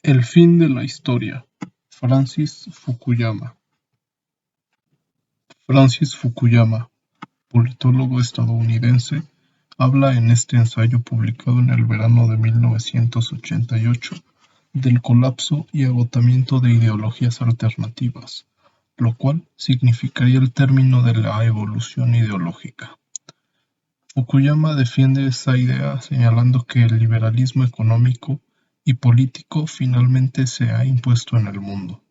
El fin de la historia. Francis Fukuyama. Francis Fukuyama, politólogo estadounidense, habla en este ensayo publicado en el verano de 1988 del colapso y agotamiento de ideologías alternativas, lo cual significaría el término de la evolución ideológica. Fukuyama defiende esta idea señalando que el liberalismo económico y político finalmente se ha impuesto en el mundo.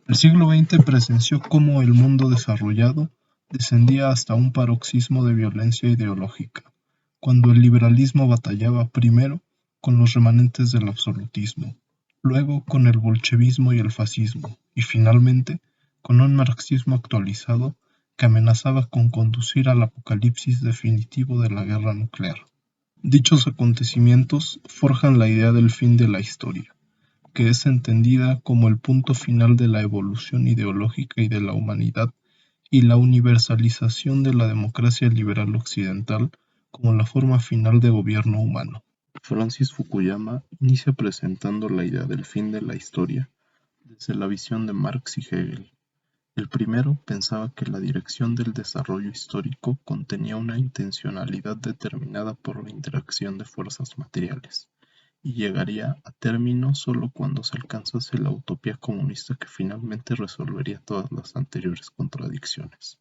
El siglo XX presenció cómo el mundo desarrollado descendía hasta un paroxismo de violencia ideológica, cuando el liberalismo batallaba primero con los remanentes del absolutismo, luego con el bolchevismo y el fascismo, y finalmente con un marxismo actualizado que amenazaba con conducir al apocalipsis definitivo de la guerra nuclear. Dichos acontecimientos forjan la idea del fin de la historia, que es entendida como el punto final de la evolución ideológica y de la humanidad, y la universalización de la democracia liberal occidental como la forma final de gobierno humano. Francis Fukuyama inicia presentando la idea del fin de la historia desde la visión de Marx y Hegel. El primero pensaba que la dirección del desarrollo histórico contenía una intencionalidad determinada por la interacción de fuerzas materiales, y llegaría a término solo cuando se alcanzase la utopía comunista que finalmente resolvería todas las anteriores contradicciones.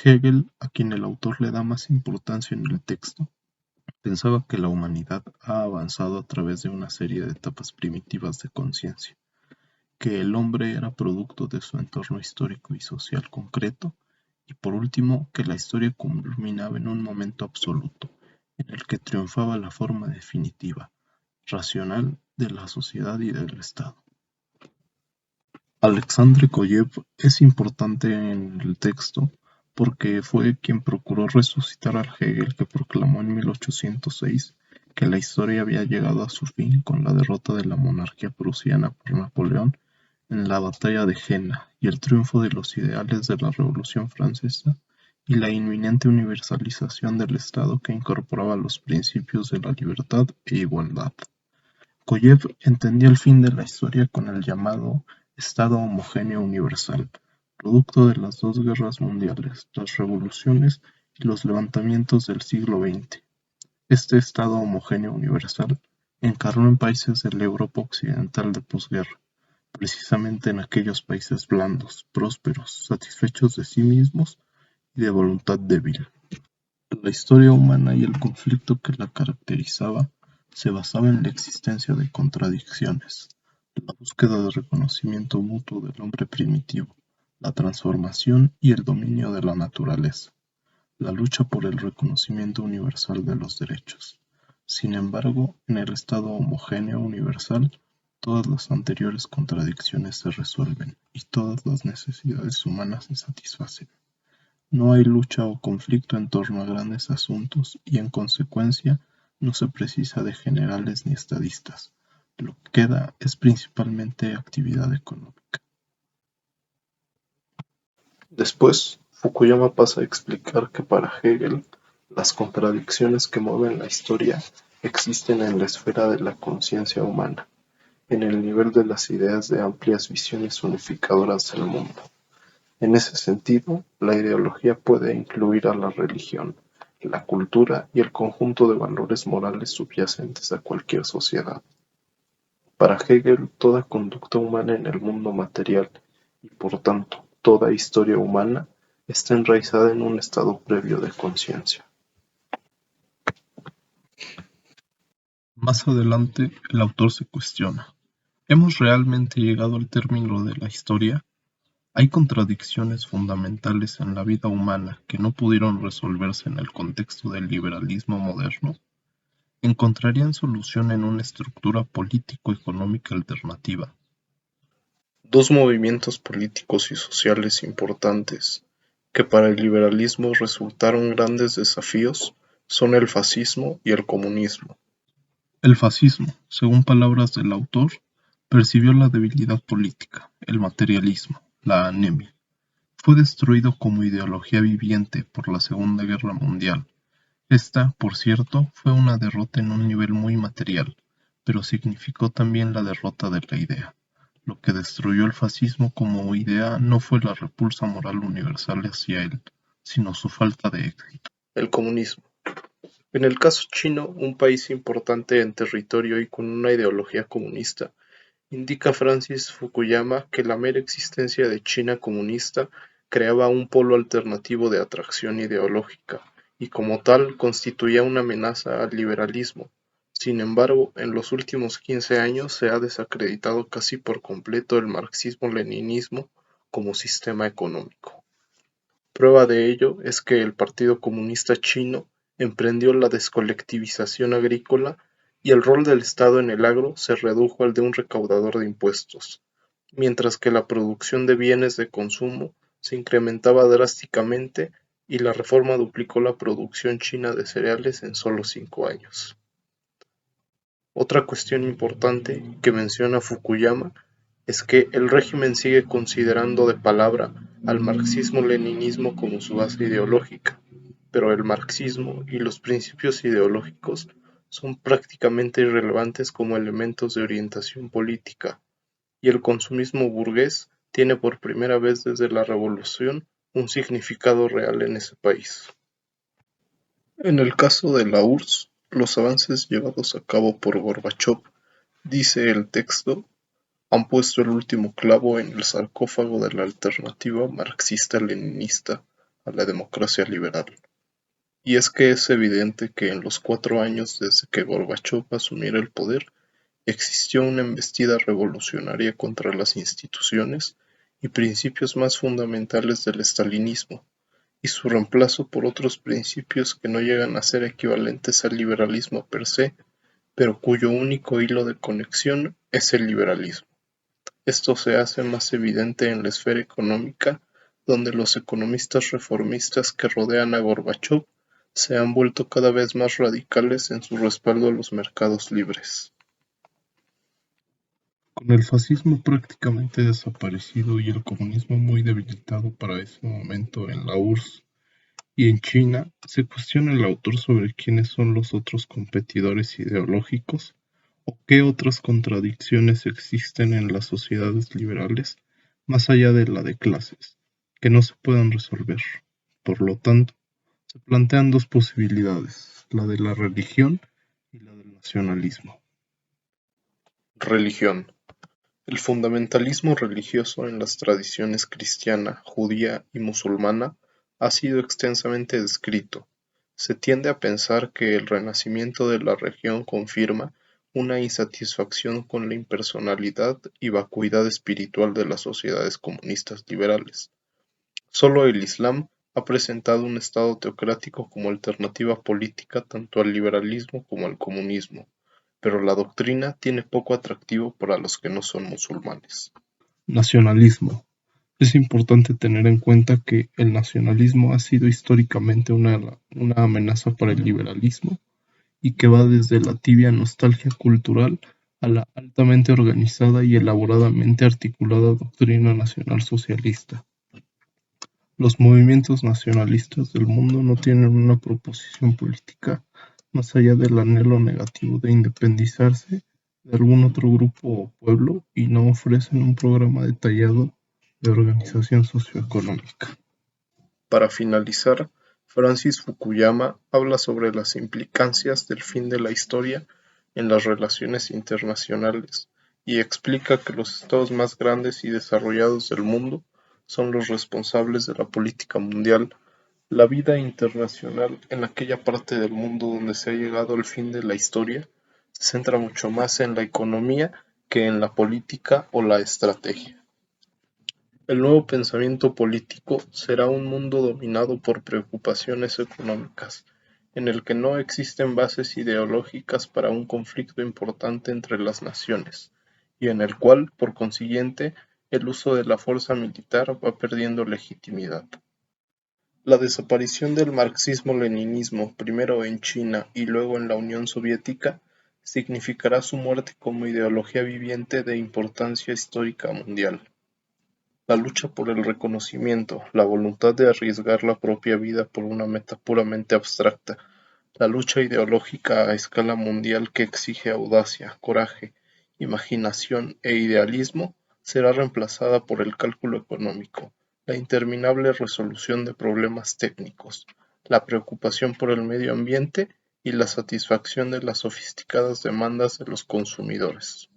Hegel, a quien el autor le da más importancia en el texto, pensaba que la humanidad ha avanzado a través de una serie de etapas primitivas de conciencia, que el hombre era producto de su entorno histórico y social concreto, y por último que la historia culminaba en un momento absoluto, en el que triunfaba la forma definitiva, racional de la sociedad y del Estado. Alexandre Koyev es importante en el texto porque fue quien procuró resucitar al Hegel que proclamó en 1806 que la historia había llegado a su fin con la derrota de la monarquía prusiana por Napoleón en la batalla de Jena y el triunfo de los ideales de la Revolución Francesa y la inminente universalización del Estado que incorporaba los principios de la libertad e igualdad. Koyev entendía el fin de la historia con el llamado Estado homogéneo universal, producto de las dos guerras mundiales, las revoluciones y los levantamientos del siglo XX. Este Estado homogéneo universal encarnó en países de la Europa occidental de posguerra, precisamente en aquellos países blandos, prósperos, satisfechos de sí mismos y de voluntad débil. La historia humana y el conflicto que la caracterizaba se basaba en la existencia de contradicciones, la búsqueda de reconocimiento mutuo del hombre primitivo, la transformación y el dominio de la naturaleza, la lucha por el reconocimiento universal de los derechos. Sin embargo, en el estado homogéneo universal, todas las anteriores contradicciones se resuelven y todas las necesidades humanas se satisfacen. No hay lucha o conflicto en torno a grandes asuntos y en consecuencia no se precisa de generales ni estadistas. Lo que queda es principalmente actividad económica. Después, Fukuyama pasa a explicar que para Hegel, las contradicciones que mueven la historia existen en la esfera de la conciencia humana, en el nivel de las ideas de amplias visiones unificadoras del mundo. En ese sentido, la ideología puede incluir a la religión, la cultura y el conjunto de valores morales subyacentes a cualquier sociedad. Para Hegel, toda conducta humana en el mundo material, y por tanto, toda historia humana, está enraizada en un estado previo de conciencia. Más adelante, el autor se cuestiona: ¿hemos realmente llegado al término de la historia? ¿Hay contradicciones fundamentales en la vida humana que no pudieron resolverse en el contexto del liberalismo moderno? ¿Encontrarían solución en una estructura político-económica alternativa? Dos movimientos políticos y sociales importantes que para el liberalismo resultaron grandes desafíos son el fascismo y el comunismo. El fascismo, según palabras del autor, percibió la debilidad política, el materialismo, la anemia. Fue destruido como ideología viviente por la Segunda Guerra Mundial. Esta, por cierto, fue una derrota en un nivel muy material, pero significó también la derrota de la idea. Lo que destruyó el fascismo como idea no fue la repulsa moral universal hacia él, sino su falta de éxito. El comunismo. En el caso chino, un país importante en territorio y con una ideología comunista, indica Francis Fukuyama que la mera existencia de China comunista creaba un polo alternativo de atracción ideológica, y como tal constituía una amenaza al liberalismo. Sin embargo, en los últimos 15 años se ha desacreditado casi por completo el marxismo-leninismo como sistema económico. Prueba de ello es que el Partido Comunista Chino emprendió la descolectivización agrícola y el rol del Estado en el agro se redujo al de un recaudador de impuestos, mientras que la producción de bienes de consumo se incrementaba drásticamente y la reforma duplicó la producción china de cereales en solo 5 años. Otra cuestión importante que menciona Fukuyama es que el régimen sigue considerando de palabra al marxismo-leninismo como su base ideológica, pero el marxismo y los principios ideológicos son prácticamente irrelevantes como elementos de orientación política, y el consumismo burgués tiene por primera vez desde la Revolución un significado real en ese país. En el caso de la URSS, los avances llevados a cabo por Gorbachov, dice el texto, han puesto el último clavo en el sarcófago de la alternativa marxista-leninista a la democracia liberal. Y es que es evidente que en los 4 años desde que Gorbachov asumiera el poder, existió una embestida revolucionaria contra las instituciones y principios más fundamentales del estalinismo, y su reemplazo por otros principios que no llegan a ser equivalentes al liberalismo per se, pero cuyo único hilo de conexión es el liberalismo. Esto se hace más evidente en la esfera económica, donde los economistas reformistas que rodean a Gorbachov se han vuelto cada vez más radicales en su respaldo a los mercados libres. Con el fascismo prácticamente desaparecido y el comunismo muy debilitado para ese momento en la URSS y en China, se cuestiona el autor sobre quiénes son los otros competidores ideológicos o qué otras contradicciones existen en las sociedades liberales más allá de la de clases, que no se pueden resolver. Por lo tanto, se plantean dos posibilidades, la de la religión y la del nacionalismo. Religión. El fundamentalismo religioso en las tradiciones cristiana, judía y musulmana ha sido extensamente descrito. Se tiende a pensar que el renacimiento de la religión confirma una insatisfacción con la impersonalidad y vacuidad espiritual de las sociedades comunistas liberales. Solo el Islam ha presentado un Estado teocrático como alternativa política tanto al liberalismo como al comunismo, pero la doctrina tiene poco atractivo para los que no son musulmanes. Nacionalismo. Es importante tener en cuenta que el nacionalismo ha sido históricamente una amenaza para el liberalismo y que va desde la tibia nostalgia cultural a la altamente organizada y elaboradamente articulada doctrina nacional socialista. Los movimientos nacionalistas del mundo no tienen una proposición política más allá del anhelo negativo de independizarse de algún otro grupo o pueblo y no ofrecen un programa detallado de organización socioeconómica. Para finalizar, Francis Fukuyama habla sobre las implicancias del fin de la historia en las relaciones internacionales y explica que los estados más grandes y desarrollados del mundo son los responsables de la política mundial. La vida internacional en aquella parte del mundo donde se ha llegado al fin de la historia se centra mucho más en la economía que en la política o la estrategia. El nuevo pensamiento político será un mundo dominado por preocupaciones económicas, en el que no existen bases ideológicas para un conflicto importante entre las naciones, y en el cual, por consiguiente, el uso de la fuerza militar va perdiendo legitimidad. La desaparición del marxismo-leninismo, primero en China y luego en la Unión Soviética, significará su muerte como ideología viviente de importancia histórica mundial. La lucha por el reconocimiento, la voluntad de arriesgar la propia vida por una meta puramente abstracta, La lucha ideológica a escala mundial que exige audacia, coraje, imaginación e idealismo será reemplazada por el cálculo económico, la interminable resolución de problemas técnicos, la preocupación por el medio ambiente y la satisfacción de las sofisticadas demandas de los consumidores.